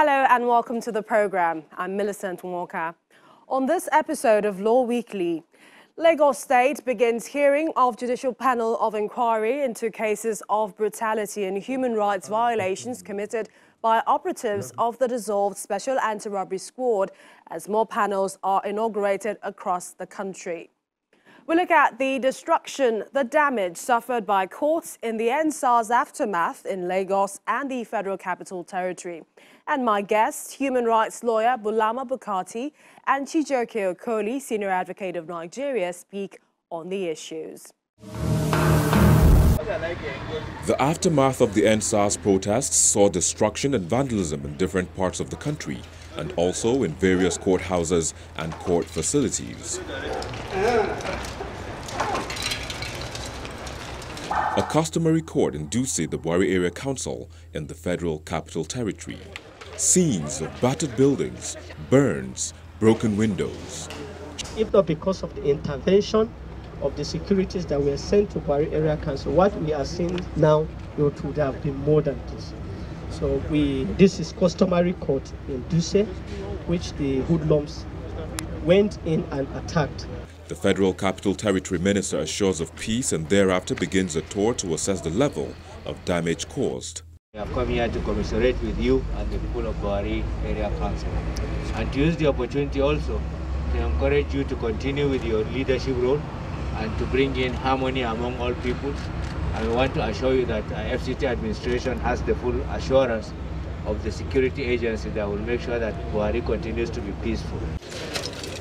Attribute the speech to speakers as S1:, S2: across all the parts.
S1: Hello and welcome to the program. I'm Millicent Walker. On this episode of Law Weekly, Lagos State begins hearing of judicial panel of inquiry into cases of brutality and human rights violations committed by operatives of the dissolved Special Anti-Robbery Squad as more panels are inaugurated across the country. We look at the destruction, the damage suffered by courts in the NSAS aftermath in Lagos and the Federal Capital Territory. And my guests, human rights lawyer Bulama Bukhari and Chijioke Okoli, Senior Advocate of Nigeria, speak on the issues.
S2: The aftermath of the NSAS protests saw destruction and vandalism in different parts of the country and also in various courthouses and court facilities. A customary court in Dutse, the Bukhari Area Council in the Federal Capital Territory. Scenes of battered buildings, burns, broken windows.
S3: If not because of the intervention of the securities that were sent to Bukhari Area Council, what we are seeing now, it would have been more than this. So this is customary court in Dutse, which the hoodlums went in and attacked.
S2: The Federal Capital Territory Minister assures of peace and thereafter begins a tour to assess the level of damage caused.
S4: We have come here to commiserate with you and the people of Bukhari Area Council, and to use the opportunity also to encourage you to continue with your leadership role and to bring in harmony among all peoples. And we want to assure you that FCT administration has the full assurance of the security agency that will make sure that Bukhari continues to be peaceful.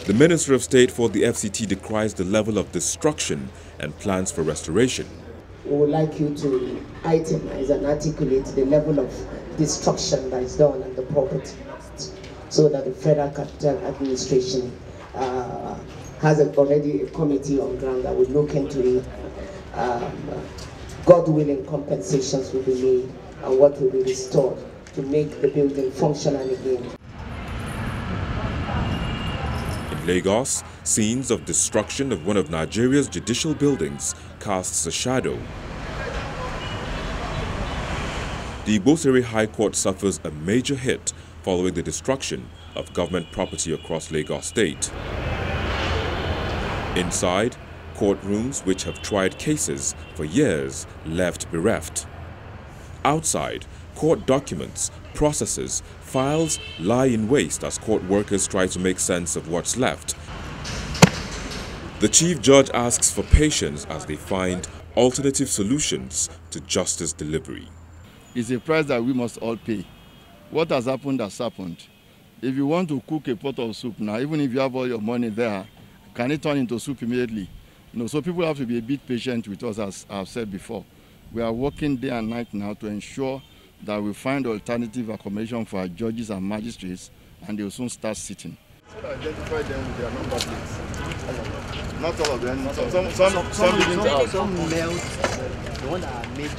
S2: The Minister of State for the FCT decries the level of destruction and plans for restoration.
S5: We would like you to itemize and articulate the level of destruction that is done on the property so that the Federal Capital Administration has already a committee on ground that will look into it. God willing, compensations will be made and what will be restored to make the building functional again.
S2: In Lagos, scenes of destruction of one of Nigeria's judicial buildings casts a shadow. The Igbosere High Court suffers a major hit following the destruction of government property across Lagos State. Inside, courtrooms which have tried cases for years left bereft. Outside, court documents, processes, files lie in waste as court workers try to make sense of what's left. The Chief Judge asks for patience as they find alternative solutions to justice delivery.
S6: It's a price that we must all pay. What has happened has happened. If you want to cook a pot of soup now, even if you have all your money there, can it turn into soup immediately? So people have to be a bit patient with us, as I've said before. We are working day and night now to ensure that we find alternative accommodation for our judges and magistrates, and they will soon start sitting.
S7: Identify them with their number plates. Not all of them. Some melt, the one that are made.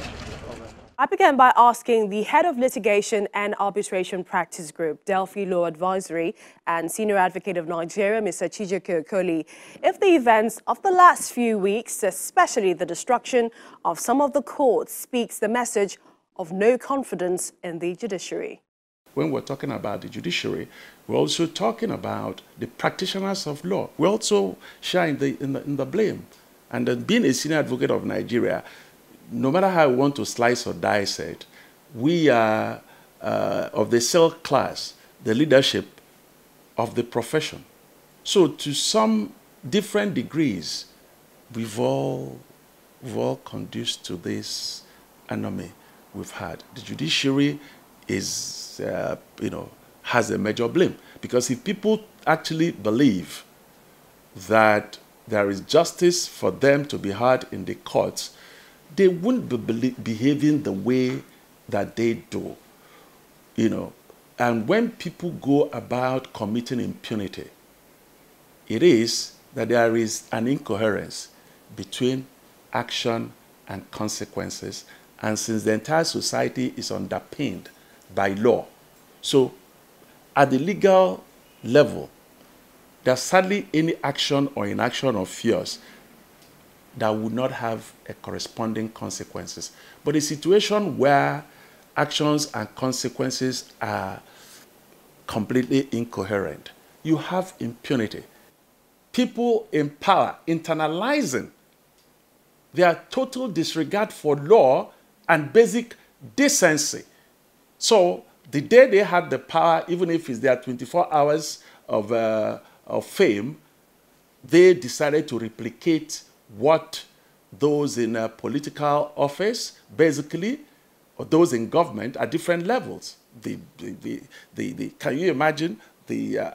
S1: I began by asking the head of litigation and arbitration practice group, Delphi Law Advisory, and Senior Advocate of Nigeria, Mr. Chijioke Okoli, if the events of the last few weeks, especially the destruction of some of the courts, speaks the message of no confidence in the judiciary.
S8: When we're talking about the judiciary, we're also talking about the practitioners of law. We also share in the blame. And being a senior advocate of Nigeria, no matter how we want to slice or dice it, we are of the cell class, the leadership of the profession. So to some different degrees, we've all conduced to this anomaly we've had. The judiciary is, has a major blame, because if people actually believe that there is justice for them to be heard in the courts, they wouldn't be behaving the way that they do, And when people go about committing impunity, it is that there is an incoherence between action and consequences, and since the entire society is underpinned by law. So at the legal level, there's hardly any action or inaction of yours that would not have a corresponding consequences. But a situation where actions and consequences are completely incoherent. You have impunity. People in power internalizing their total disregard for law and basic decency. So the day they had the power, even if it's their 24 hours of fame, they decided to replicate what those in a political office, basically, or those in government at different levels. Can you imagine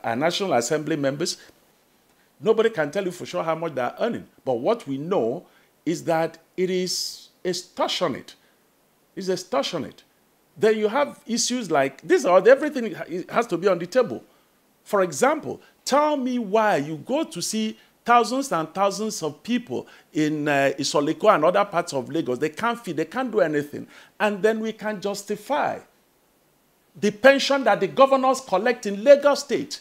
S8: our National Assembly members? Nobody can tell you for sure how much they're earning. But what we know is that it is extortionate. It's extortionate. Then you have issues like this, or everything has to be on the table. For example, tell me why you go to see thousands and thousands of people in Isoleko and other parts of Lagos. They can't feed, they can't do anything. And then we can justify the pension that the governors collect in Lagos State.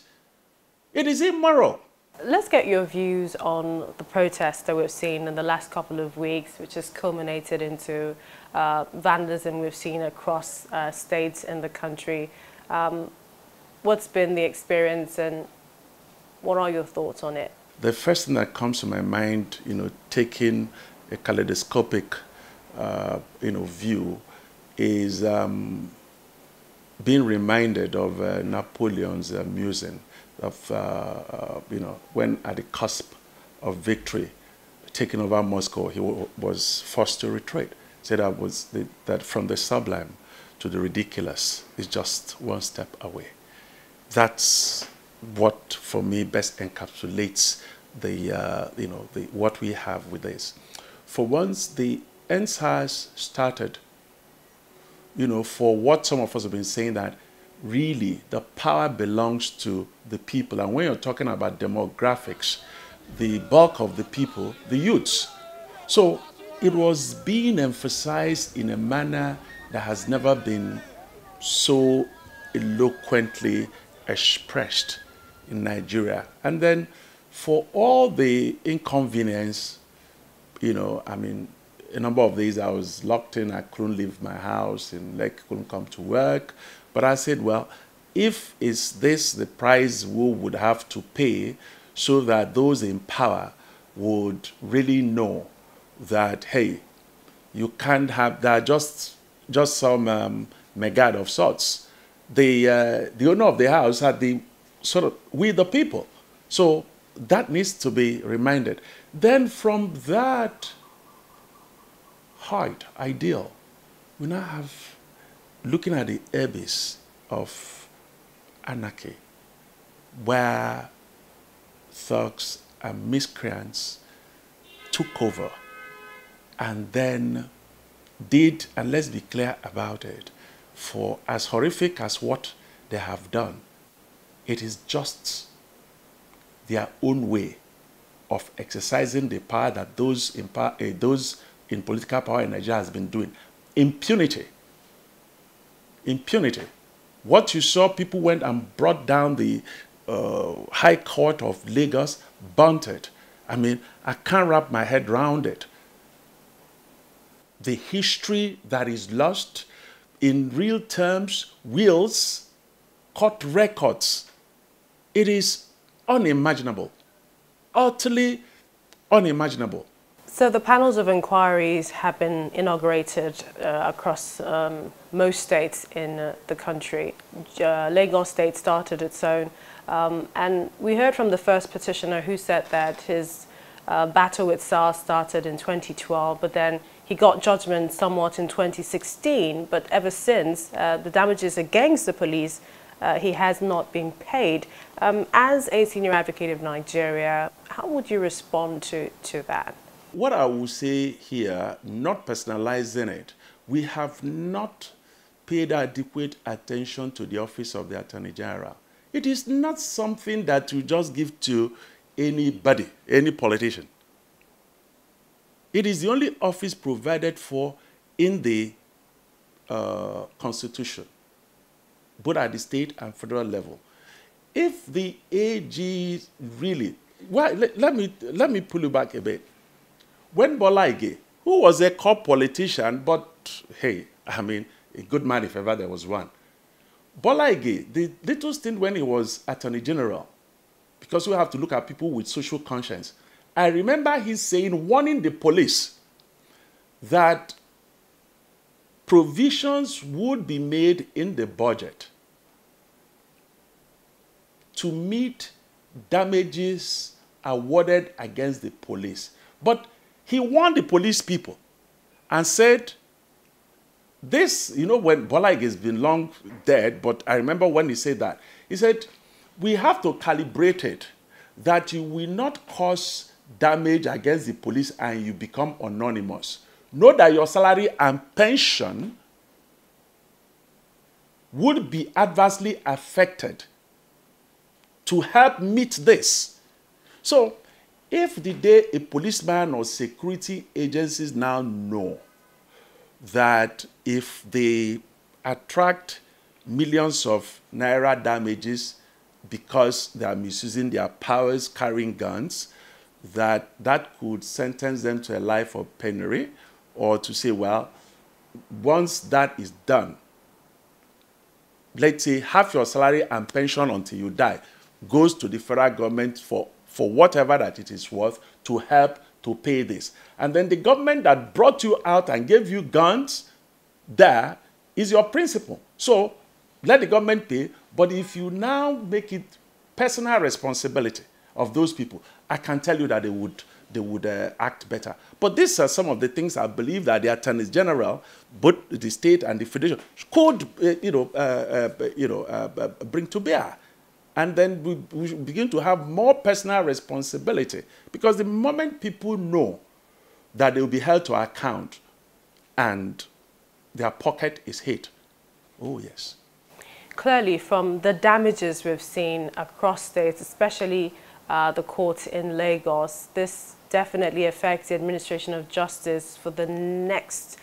S8: It is immoral.
S1: Let's get your views on the protests that we've seen in the last couple of weeks, which has culminated into vandalism we've seen across states in the country. What's been the experience and what are your thoughts on it?
S8: The first thing that comes to my mind, taking a kaleidoscopic, view, is being reminded of Napoleon's musing of, when at the cusp of victory, taking over Moscow, he was forced to retreat. Said that from the sublime to the ridiculous is just one step away. That's what, for me, best encapsulates what we have with this. For once the NSAS started, for what some of us have been saying, that really the power belongs to the people. And when you're talking about demographics, the bulk of the people, the youths. So it was being emphasized in a manner that has never been so eloquently expressed in Nigeria. And then for all the inconvenience, a number of days I was locked in, I couldn't leave my house, and couldn't come to work. But I said, well, if is this the price we would have to pay so that those in power would really know that, hey, you can't have that, just some megad of sorts. The owner of the house had we the people. So that needs to be reminded. Then from that height, ideal, we now have, looking at the abyss of anarchy, where thugs and miscreants took over and then did, and let's be clear about it, for as horrific as what they have done, it is just their own way of exercising the power that those in political power in Nigeria has been doing. Impunity. Impunity. What you saw, people went and brought down the High Court of Lagos, burnt it. I can't wrap my head around it. The history that is lost in real terms, wills, court records, it is unimaginable, utterly unimaginable.
S1: So the panels of inquiries have been inaugurated across most states in the country. Lagos State started its own, and we heard from the first petitioner who said that his battle with SARS started in 2012, but then he got judgment somewhat in 2016, but ever since, the damages against the police, he has not been paid. As a senior advocate of Nigeria, how would you respond to that?
S8: What I will say here, not personalizing it, we have not paid adequate attention to the office of the Attorney General. It is not something that you just give to anybody, any politician. It is the only office provided for in the Constitution, both at the state and federal level. If the AG really, well, let me pull you back a bit. When Bola Ige, who was a corrupt politician, but hey, a good man if ever there was one, Bola Ige, the little stint when he was Attorney General, because we have to look at people with social conscience, I remember he saying, warning the police that provisions would be made in the budget to meet damages awarded against the police. But he warned the police people and said, this, you know, when Bola Ige has been long dead, but I remember when he said that, he said, we have to calibrate it that you will not cause damage against the police and you become anonymous. Know that your salary and pension would be adversely affected to help meet this. So, if the day a policeman or security agencies now know that if they attract millions of naira damages because they are misusing their powers carrying guns, that could sentence them to a life of penury, or to say, well, once that is done, let's say half your salary and pension until you die goes to the federal government for whatever that it is worth to help to pay this. And then the government that brought you out and gave you guns, there is your principal. So let the government pay, but if you now make it personal responsibility of those people, I can tell you that they would act better. But these are some of the things I believe that the Attorney General, both the state and the federation, could bring to bear. And then we begin to have more personal responsibility, because the moment people know that they will be held to account and their pocket is hit, oh yes.
S1: Clearly, from the damages we've seen across states, especially the court in Lagos, this definitely affects the administration of justice for the next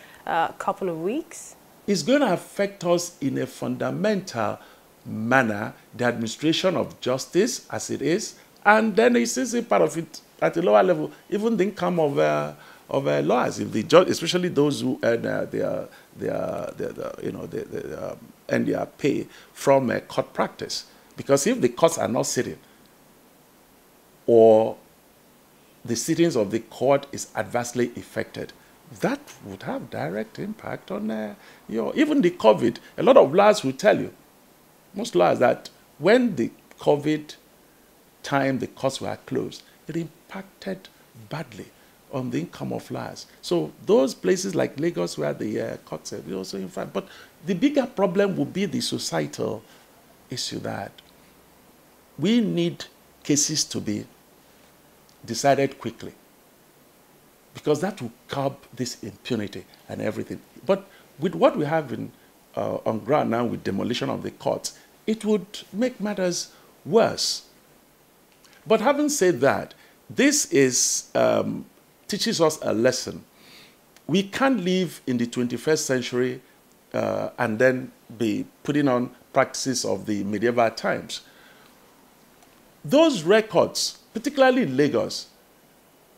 S1: couple of weeks.
S8: It's going to affect us in a fundamental manner, the administration of justice as it is, and then it's a part of it at a lower level, even the income of lawyers, if the judge, especially those who earn their pay from court practice. Because if the courts are not sitting, or the sittings of the court is adversely affected, that would have direct impact on even the COVID. A lot of lawyers will tell you, most lawyers, that when the COVID time the courts were closed, it impacted badly on the income of lawyers. So those places like Lagos where the courts are also in fact, but the bigger problem would be the societal issue that we need cases to be decided quickly, because that will curb this impunity and everything. But with what we have on ground now, with demolition of the courts, it would make matters worse. But having said that, this teaches us a lesson. We can't live in the 21st century and then be putting on practices of the medieval times. Those records, particularly in Lagos,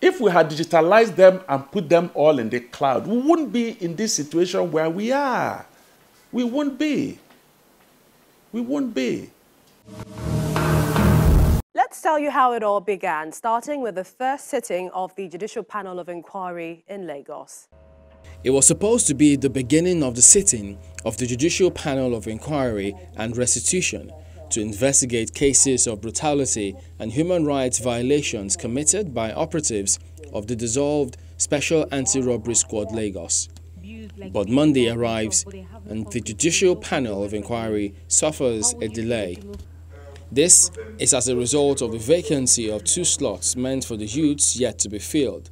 S8: if we had digitalized them and put them all in the cloud, we wouldn't be in this situation where we are. We wouldn't be. We wouldn't be.
S1: Let's tell you how it all began, starting with the first sitting of the Judicial Panel of Inquiry in Lagos.
S9: It was supposed to be the beginning of the sitting of the Judicial Panel of Inquiry and Restitution to investigate cases of brutality and human rights violations committed by operatives of the dissolved Special Anti-Robbery Squad Lagos. But Monday arrives and the Judicial Panel of Inquiry suffers a delay. This is as a result of the vacancy of 2 slots meant for the youths yet to be filled.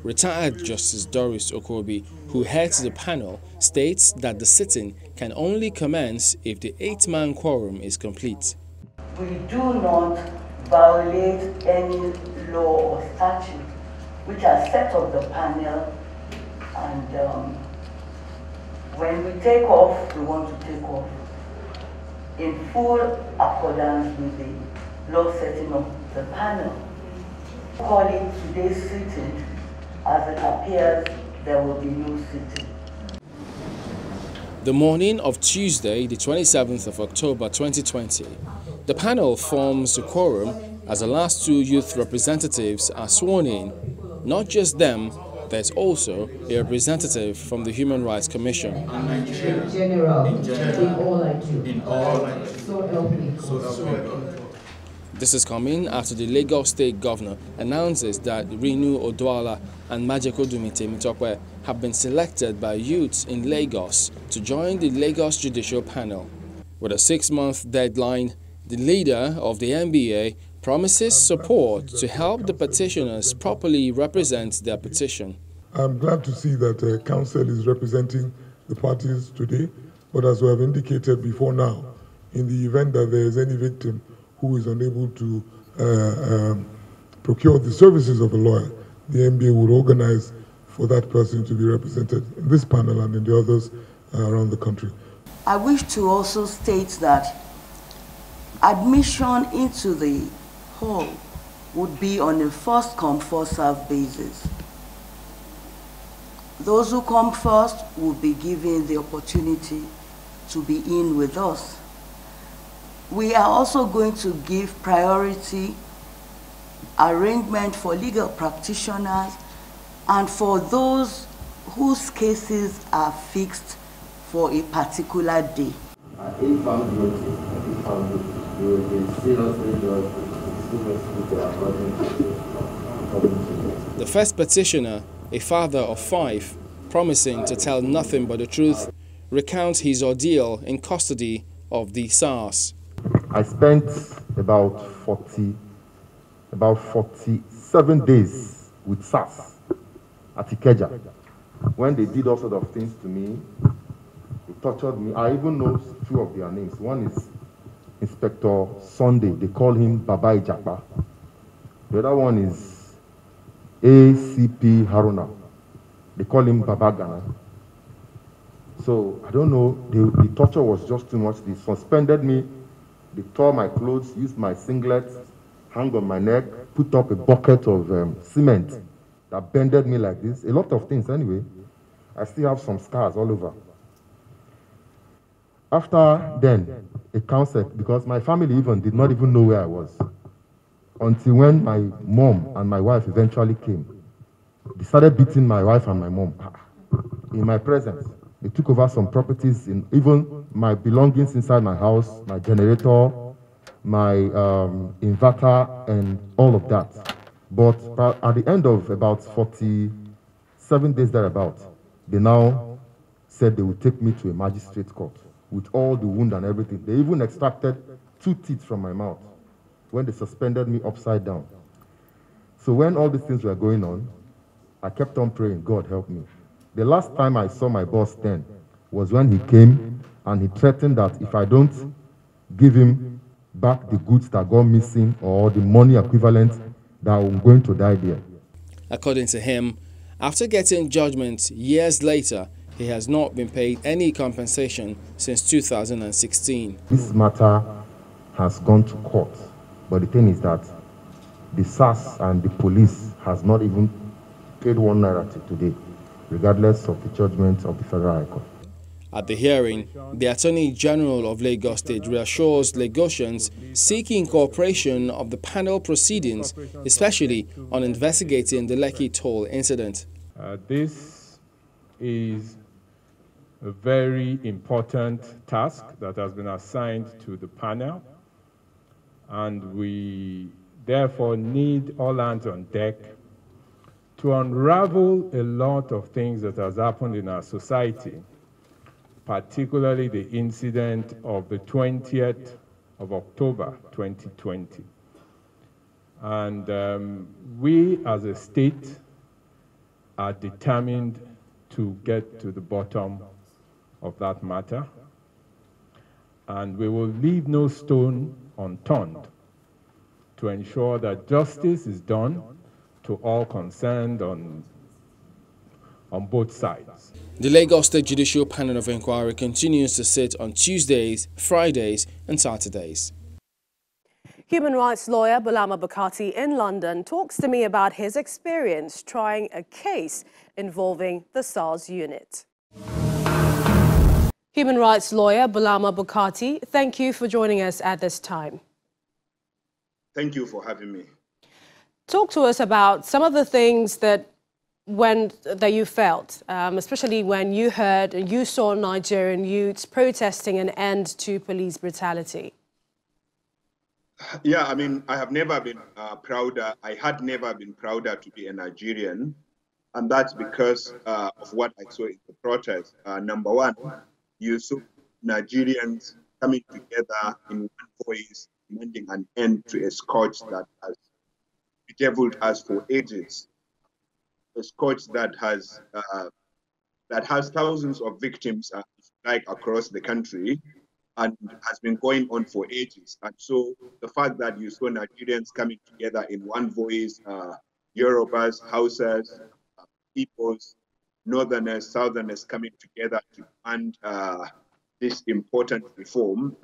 S9: Retired Justice Doris Okobi, who heads the panel, states that the sitting can only commence if the 8-man quorum is complete.
S10: We do not violate any law or statute which are set of the panel, and when we take off, we want to take off in full accordance with the law setting of the panel. Calling today's sitting, as it appears, there will be no sitting.
S9: the morning of Tuesday, the 27th of October 2020. The panel forms a quorum as the last two youth representatives are sworn in. Not just them, there's also a representative from the Human Rights Commission.
S11: In general, in all I do. So help me.
S9: This is coming after the Lagos State Governor announces that Rinu Oduala and Majekodunmi Temitope have been selected by youths in Lagos to join the Lagos Judicial Panel. With a 6-month deadline, the leader of the NBA promises support to help the petitioners properly represent their petition.
S12: I'm glad to see that Council is representing the parties today, but as we have indicated before now, in the event that there is any victim who is unable to procure the services of a lawyer, the NBA would organize for that person to be represented in this panel and in the others around the country.
S10: I wish to also state that admission into the hall would be on a first-come, first-served basis. Those who come first will be given the opportunity to be in with us. We are also going to give priority arrangement for legal practitioners and for those whose cases are fixed for a particular day.
S13: If found guilty, you will be seriously judged
S9: The first petitioner, a father of 5, promising to tell nothing but the truth, recounts his ordeal in custody of the SARS.
S14: I spent about 47 days with SARS at Ikeja. When they did all sorts of things to me, they tortured me. I even know 2 of their names. One is Inspector Sunday. They call him Baba Ijapa. The other one is ACP Haruna. They call him Baba Ghana. So, I don't know, the torture was just too much. They suspended me, they tore my clothes, used my singlet, hung on my neck, put up a bucket of cement that bended me like this. A lot of things anyway. I still have some scars all over. After then, a counsel, because my family even did not even know where I was, until when my mom and my wife eventually came. They started beating my wife and my mom in my presence. They took over some properties, even my belongings inside my house, my generator, my inverter, and all of that. But at the end of about 47 days thereabout, they now said they would take me to a magistrate court with all the wound and everything. They even extracted 2 teeth from my mouth when they suspended me upside down. So when all these things were going on, I kept on praying, God help me. The last time I saw my boss then was when he came and he threatened that if I don't give him back the goods that got missing or the money equivalent, that I'm going to die there.
S9: According to him, after getting judgment years later, he has not been paid any compensation since 2016.
S14: This matter has gone to court, but the thing is that the SARS and the police has not even paid 1 naira till today, regardless of the judgment of the Federal High Court.
S9: At the hearing, the Attorney General of Lagos State reassures Lagosians seeking cooperation of the panel proceedings, especially on investigating the Lekki toll incident.
S15: This is a very important task that has been assigned to the panel, and we therefore need all hands on deck to unravel a lot of things that has happened in our society, particularly the incident of the 20th of October 2020. And we as a state are determined to get to the bottom of that matter, and we will leave no stone unturned to ensure that justice is done to all concerned on both sides.
S9: The Lagos State Judicial Panel of Inquiry continues to sit on Tuesdays, Fridays and Saturdays.
S1: Human rights lawyer Bulama Bukhari in London talks to me about his experience trying a case involving the SARS unit. Human rights lawyer Bulama Bukhari, thank you for joining us at this time.
S16: Thank you for having me.
S1: Talk to us about some of the things that you felt, especially when you heard and you saw Nigerian youths protesting an end to police brutality.
S16: Yeah, I mean, I have never been prouder. I had never been prouder to be a Nigerian, and that's because of what I saw in the protest. Number one, you saw Nigerians coming together in one voice, demanding an end to a scourge that has bedeviled us for ages. A scourge that has thousands of victims, across the country, and has been going on for ages. And so the fact that you saw Nigerians coming together in one voice, Yorubas, Hausas, Igbos, Northerners, Southerners coming together to demand this important reform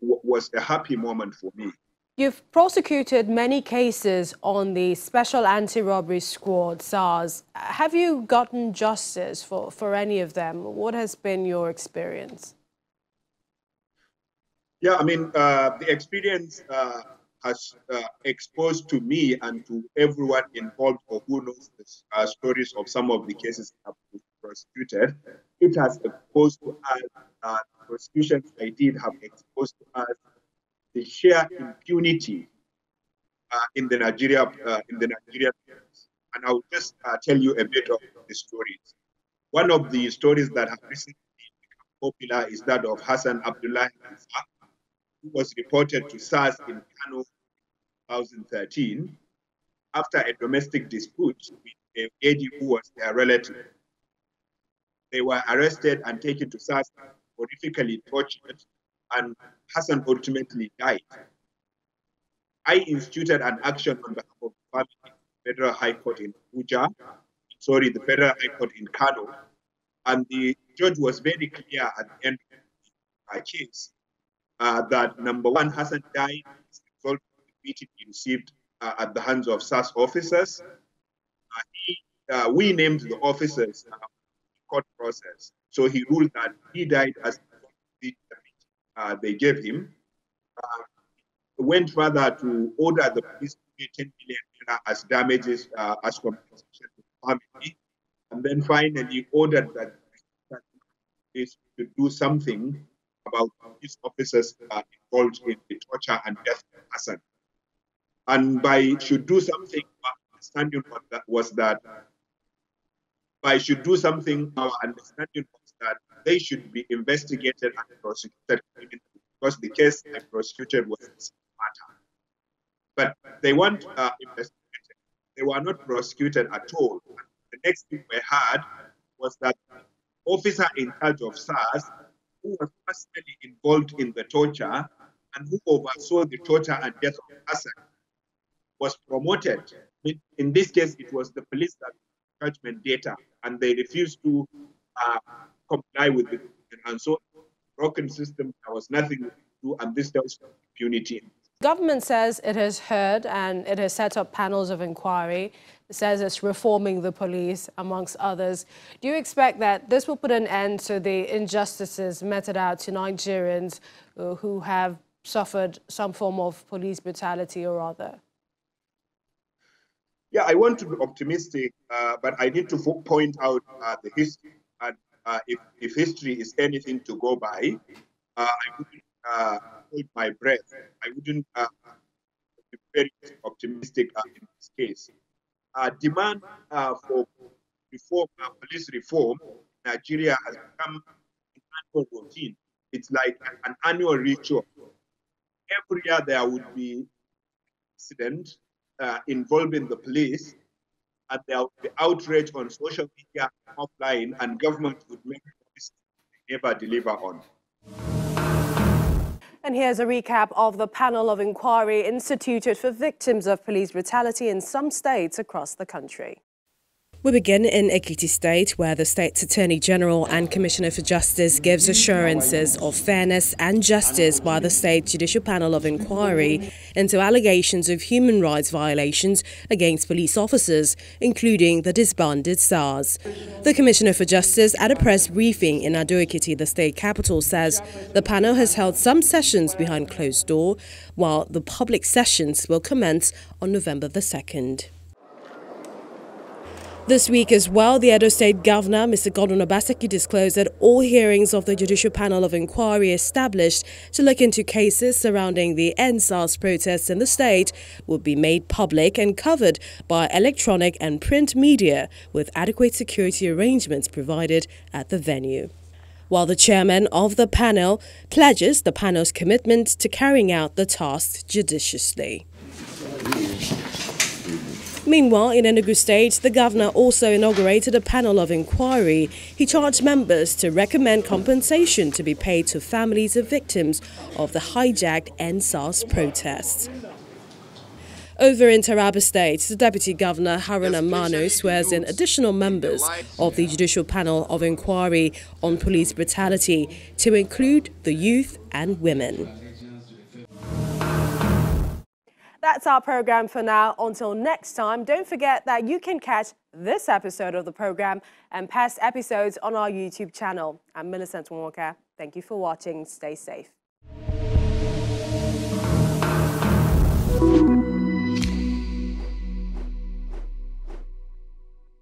S16: was a happy moment for me.
S1: You've prosecuted many cases on the Special Anti-Robbery Squad, SARS. Have you gotten justice for any of them? What has been your experience?
S16: Yeah, I mean, the experience has exposed to me and to everyone involved or who knows the stories of some of the cases that have been prosecuted. It has exposed to us, prosecutions I did have exposed to us the sheer impunity in the Nigerian police. And I'll just tell you a bit of the stories. One of the stories that have recently become popular is that of Hassan Abdullahi, who was reported to SARS in Kano in 2013 after a domestic dispute with a lady who was their relative. They were arrested and taken to SARS, horrifically tortured, and Hassan ultimately died. I instituted an action on behalf of the family in the Federal High Court in the Federal High Court in Kano, and the judge was very clear at the end of my case that number one, Hassan died as a result of the beating he received at the hands of SAS officers. We named the officers in the court process, so he ruled that he died as a result of the they gave him. Went further to order the police to pay 10 million as damages as compensation to the family, and then finally ordered that they should do something about these officers involved in the torture and death of Hassan. And by should do something, our understanding was that they should be investigated and prosecuted because the case I prosecuted was this matter. But they weren't investigated. They were not prosecuted at all. The next thing we had was that the officer in charge of SARS, who was personally involved in the torture and who oversaw the torture and death of Hassan, was promoted. In this case, it was the police that judgment data, and they refused to comply with it. And so, broken system, there was nothing to do, and this tells impunity.
S1: Government says it has heard and it has set up panels of inquiry. It says it's reforming the police, amongst others. Do you expect that this will put an end to the injustices meted out to Nigerians who have suffered some form of police brutality or other?
S16: Yeah, I want to be optimistic, but I need to point out the history. And if history is anything to go by, I wouldn't hold my breath. I wouldn't be very optimistic in this case. Demand for reform, police reform in Nigeria has become an annual routine. It's like an annual ritual. Every year there would be an incident involving the police, and there would be outrage on social media, offline, and government would make promises they never deliver on.
S1: And here's a recap of the panel of inquiry instituted for victims of police brutality in some states across the country. We begin in Ekiti State, where the State's Attorney General and Commissioner for Justice gives assurances of fairness and justice by the State Judicial Panel of Inquiry into allegations of human rights violations against police officers, including the disbanded SARS. The Commissioner for Justice, at a press briefing in Ado-Ekiti, the state capital, says the panel has held some sessions behind closed door, while the public sessions will commence on November the 2nd. This week as well, the Edo State Governor, Mr. Godwin Obaseki, disclosed that all hearings of the Judicial Panel of Inquiry established to look into cases surrounding the EndSARS protests in the state will be made public and covered by electronic and print media, with adequate security arrangements provided at the venue. While the chairman of the panel pledges the panel's commitment to carrying out the task judiciously. Meanwhile, in Enugu State, the governor also inaugurated a panel of inquiry. He charged members to recommend compensation to be paid to families of victims of the hijacked EndSARS protests. Over in Taraba State, the Deputy Governor Haruna Mano swears in additional members of the Judicial Panel of Inquiry on police brutality, to include the youth and women. That's our program for now. Until next time, don't forget that you can catch this episode of the program and past episodes on our YouTube channel. I'm Millicent Walker. Thank you for watching. Stay safe.